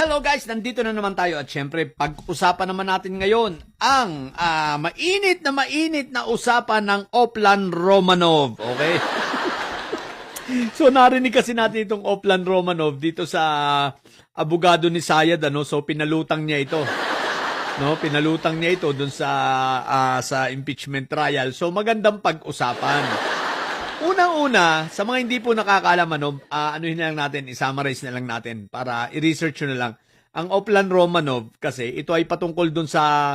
Hello guys, nandito na naman tayo at syempre pag-usapan naman natin ngayon ang mainit na usapan ng Oplan Romanov. Okay? So narinig kasi natin itong Oplan Romanov dito sa abogado ni Sayad, so pinalutang niya ito. No, pinalutang niya ito dun sa impeachment trial. So magandang pag-usapan. Unang-una, sa mga hindi po nakakaalam, anuhin na lang natin, i-summarize na lang natin para i-research na lang. Ang Oplan Romanov kasi ito ay patungkol dun sa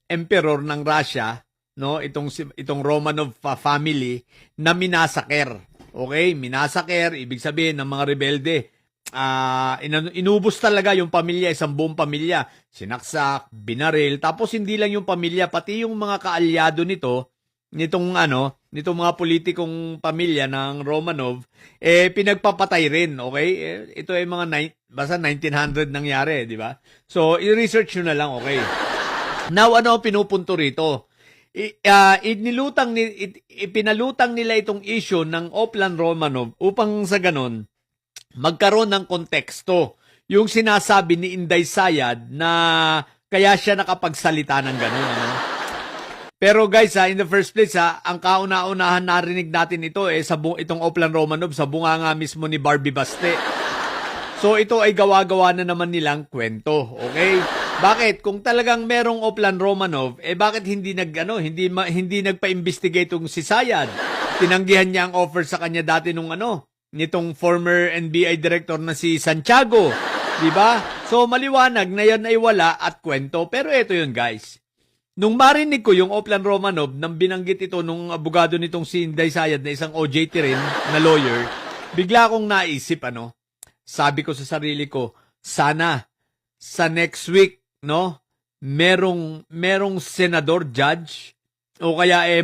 emperor ng Russia, no? Itong Romanov family na minasaker. Okay? Minasaker, ibig sabihin ng mga rebelde. Inubos talaga yung pamilya, isang buong pamilya. Sinaksak, binaril, tapos hindi lang yung pamilya, pati yung mga kaalyado nitong mga politikong pamilya ng Romanov, pinagpapatay rin, okay? Ito ay basta 1900 nangyari, di ba? So, i-research nyo na lang, okay? Now, pinupunto rito? Ipinalutang nila itong issue ng Oplan Romanov upang sa ganon, magkaroon ng konteksto. Yung sinasabi ni Inday Sayad na kaya siya nakapagsalita ng ganon, Pero guys, in the first place, ang kauna-unahan narinig natin ito itong Oplan Romanov sa bunganga mismo ni Barbie Baste. So ito ay gawa-gawa na naman nilang kwento, okay? Bakit? Kung talagang merong Oplan Romanov, bakit hindi nagpa-investigate tong si Sayad? Tinanggihan niya ang offer sa kanya dati nitong former NBI director na si Santiago, di ba? So maliwanag na yan ay wala at kwento. Pero ito yun, guys. Nung marinig ko yung Oplan Romanov, nang binanggit ito nung abogado nitong si Inday Sayad na isang OJT rin na lawyer, bigla akong naisip, sabi ko sa sarili ko, sana sa next week, merong senador, judge, o kaya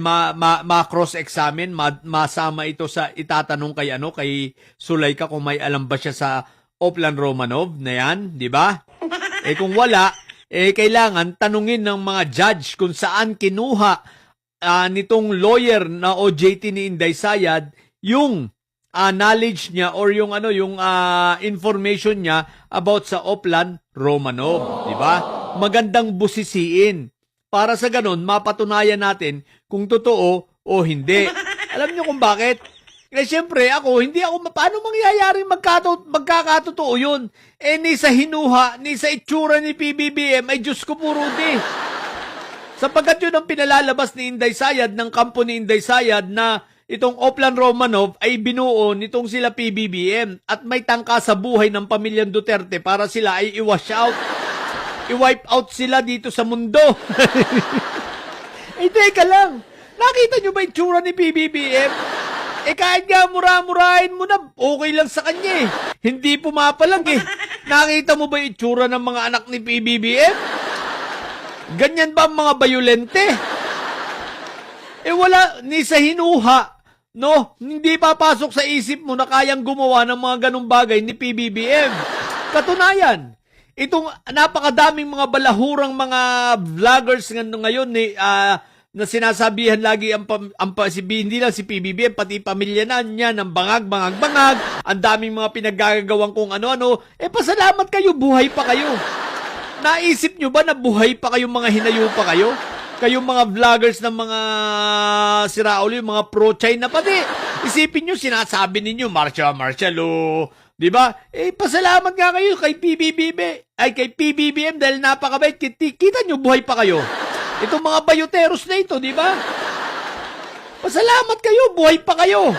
ma-cross-examine, masama ito sa itatanong kay Sulayka kung may alam ba siya sa Oplan Romanov na yan, di ba? Kung wala, kailangan tanungin ng mga judge kung saan kinuha nitong lawyer na OJT ni Inday Sayad yung knowledge niya or yung information niya about sa Oplan Romanov, di ba? Magandang busisiin para sa ganun mapatunayan natin kung totoo o hindi. Alam niyo kung bakit? Siyempre paano mangyayaring magkakatotoo yun? Ni sa hinuha, ni sa itsura ni PBBM, ay Diyos ko po, Rudy. Sapagkat yun ang pinalalabas ni Inday Sayad, ng kampo ni Inday Sayad, na itong Oplan Romanov ay binuo nitong sila PBBM at may tangka sa buhay ng pamilyang Duterte para sila ay i-wash out. I-wipe out sila dito sa mundo. Teka lang. Nakita nyo ba itsura ni PBBM? Kahit nga mura-murahin mo na, okay lang sa kanya Hindi pumapalag Nakita mo ba yung itsura ng mga anak ni PBBM? Ganyan ba ang mga bayolente? Wala, ni sa hinuha, hindi papasok sa isip mo na kayang gumawa ng mga ganong bagay ni PBBM. Katunayan, itong napakadaming mga balahurang mga vloggers ngayon na sinasabihan lagi hindi lang si PBBM, pati pamilya na niya ng bangag. Ang daming mga pinaggagawang kung ano-ano. Pasalamat kayo, buhay pa kayo. Naisip nyo ba na buhay pa kayo, mga hinayo pa kayo? Kayong mga vloggers ng mga siraulo, yung mga pro-China pati. Isipin nyo, sinasabi ninyo, martial, di ba? Pasalamat nga kayo kay PBBM dahil napakabait. Kita nyo, buhay pa kayo. Itong mga bayoteros na ito, di ba? Pasalamat kayo, buhay pa kayo.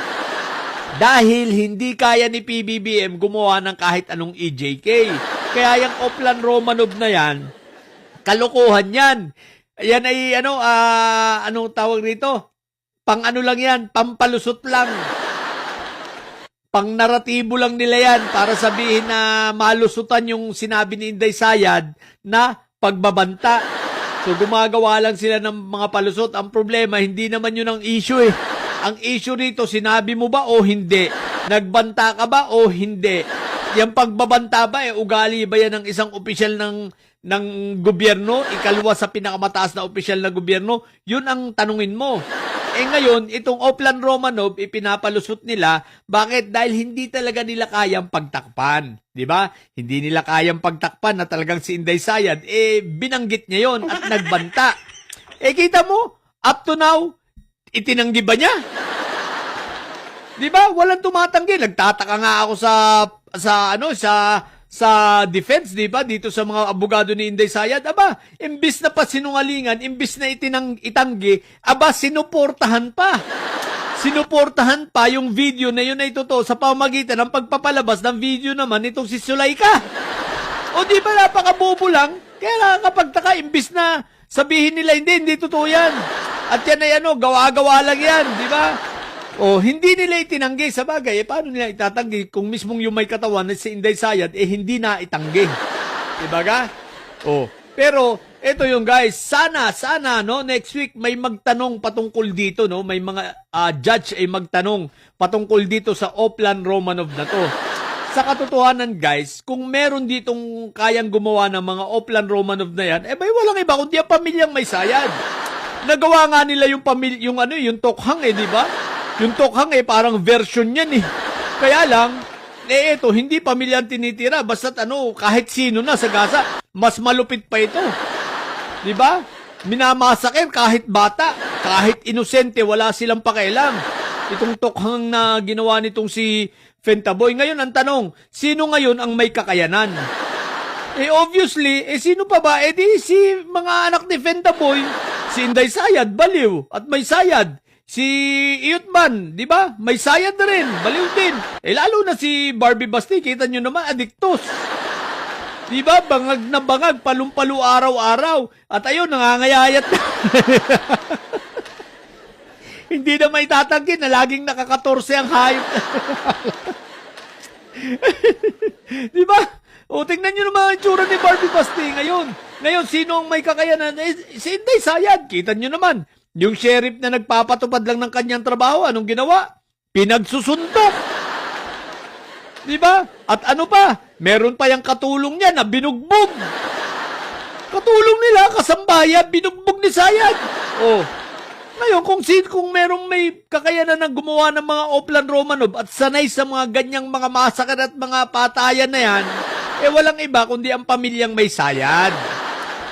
Dahil hindi kaya ni PBBM gumawa ng kahit anong EJK. Kaya yung Oplan Romanov na yan, kalokohan yan. Yan ay, anong tawag nito? Lang yan, pampalusot lang. Pang-naratibo lang nila yan para sabihin na malusutan yung sinabi ni Inday Sayad na pagbabanta. So gumagawa lang sila ng mga palusot. Ang problema, hindi naman yun ang issue Ang issue rito, sinabi mo ba o hindi? Nagbanta ka ba o hindi? Yung pagbabanta ba, ugali ba yan ng isang opisyal ng gobyerno? Ikalwa sa pinakamataas na opisyal na gobyerno? Yun ang tanungin mo. Ngayon, itong Oplan Romanov, ipinapalusot nila. Bakit? Dahil hindi talaga nila kayang pagtakpan. Di ba? Hindi nila kayang pagtakpan na talagang si Inday Sayad. Binanggit niya yon at nagbanta. Kita mo, up to now, itinanggi ba niya? Di ba? Walang tumatanggi. Nagtataka nga ako sa defense, di ba? Dito sa mga abogado ni Inday Sayad, imbis na pa sinungalingan, imbis na itanggi, sinuportahan pa. Sinuportahan pa yung video na yun ay totoo sa pamamagitan ng pagpapalabas ng video naman itong si Zulaika. O di ba napakabobo lang? Kaya nakakapagtaka, imbis na sabihin nila, hindi totoo yan. At yan ay gawa-gawa lang yan, di ba? Hindi nila itinanggi sa bagay. Paano nila itatanggi kung mismong yung may katawan na si Inday Sayad, hindi na itanggi. Diba ga? Pero, ito yung guys, sana, next week may magtanong patungkol dito, no? May mga judge ay magtanong patungkol dito sa Oplan Romanov na to. Sa katotohanan guys, kung meron ditong kayang gumawa ng mga Oplan Romanov na yan, may walang iba kundi ang pamilyang may Sayad. Nagawa nga nila yung Tokhang di ba? Yung Tokhang parang version yan Kaya lang, ito, hindi pamilyang tinitira. Basta't kahit sino na sa Gaza, mas malupit pa ito. Diba? Minamasakir kahit bata, kahit inosente, wala silang pakialam. Itong Tokhang na ginawa nitong si Fentaboy. Ngayon, ang tanong, sino ngayon ang may kakayanan? Obviously, sino pa ba? Si mga anak ni Fentaboy, si Inday Sayad, baliw, at may Sayad. Si Iyutman, di ba? May Sayad na rin, baliw din. Lalo na si Barbie Basti, kita nyo naman, adiktos. Di ba? Bangag na bangag, palumpalo araw-araw. At ayun, nangangayayat na. Hindi na may tatanggi na laging nakakatorse ang hayop. Di ba? Tingnan nyo naman ang itsura ni Barbie Basti ngayon. Ngayon, sino ang may kakayanan? Si Inday Sayad, kita nyo naman. Yung sheriff na nagpapatupad lang ng kanyang trabaho, anong ginawa? Pinagsusuntok. Di ba? At ano pa? Meron pa yung katulong niya na binugbog. Katulong nila, kasambaya, binugbog ni Sayad. Ngayon, kung merong may kakayanan ng gumawa ng mga Oplan Romanov at sanay sa mga ganyang mga masakit at mga patayan na yan, walang iba kundi ang pamilyang may Sayad.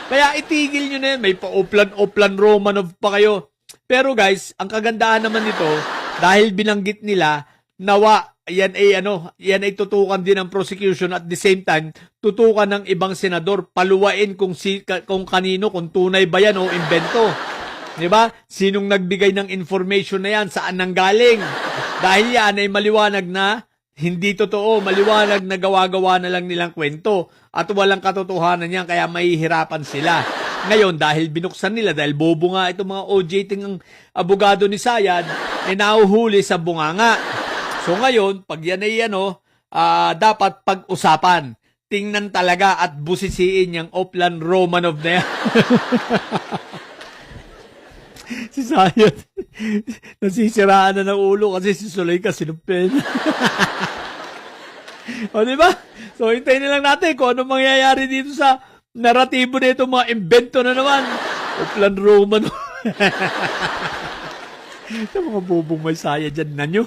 Kaya itigil nyo na yan. May pa-Oplan Romanov pa kayo. Pero guys, ang kagandahan naman nito, dahil binanggit nila, nawa, yan ay tutukan din ng prosecution at the same time, tutukan ng ibang senador, paluwain kung kanino, kung tunay ba yan o imbento. Diba? Sinong nagbigay ng information na yan, saan nanggaling? Dahil yan ay maliwanag na hindi totoo, maliwanag na gawa-gawa na lang nilang kwento at walang katotohanan yan kaya mahihirapan sila. Ngayon, dahil binuksan nila, dahil bobo nga itong mga OJT ng abogado ni Sayad, nahuhuli sa bunganga. So ngayon, pag yan ay dapat pag-usapan. Tingnan talaga at busisiin yung Oplan Romanov na yan. Si Sayad, nasisiraan na ng ulo kasi si Zulaika sinupin. Diba? So, hintayin na lang natin kung ano mangyayari dito sa naratibo na itong mga invento na naman. Oplan Romanov. Sa mga bobong may Sayad dyan na nyo.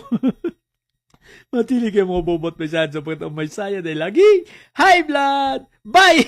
Matili kayo mga bobot may Sayad sapagkat ang may Sayad ay laging high blood. Bye!